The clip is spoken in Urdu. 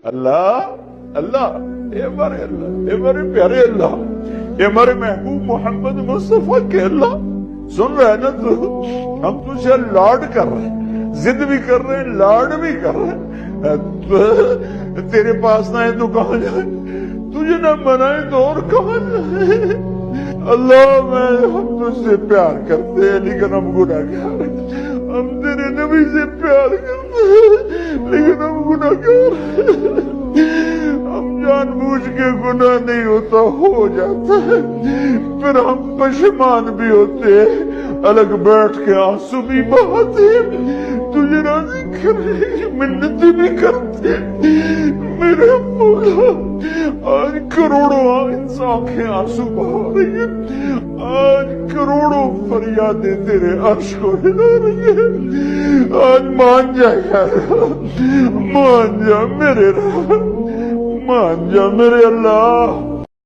اللہ اللہ، اے ہمارے اللہ، اے ہمارے پیارے اللہ، اے ہمارے محبوب محمد مصطفیٰ کے اللہ، سن رہے نا تو؟ ہم تجھ سے لاڈ کر رہے ہیں، ضد بھی کر رہے ہیں، لاڈ بھی کر رہے ہیں۔ تیرے پاس نہ ہے تو کہاں جائیں، تجھے نہ منائے تو اور کہاں جائیں۔ اللہ ہم تجھ سے پیار کرتے ہیں لیکن ہم گناہگار ہیں، ہم تیرے نبی سے پیار کرتے ہیں لیکن ہم گناہگار ہیں، ہم جان بوجھ کے گناہ نہیں ہوتا ہو جاتا ہے، پھر ہم پشیمان بھی ہوتے ہیں، الگ بیٹھ کے آنسو بھی بہاتے ہیں، تجھے راضی کرنے کی منتیں بھی کرتے ہیں۔ میرے مولا آج کروڑوں انسان کے آنسو بہا رہی ہے، آج کروڑوں فریادیں تیرے عرش کو ہلا رہی ہے، آج مان جا یار، مان جا میرے رب، مان جا میرے اللہ۔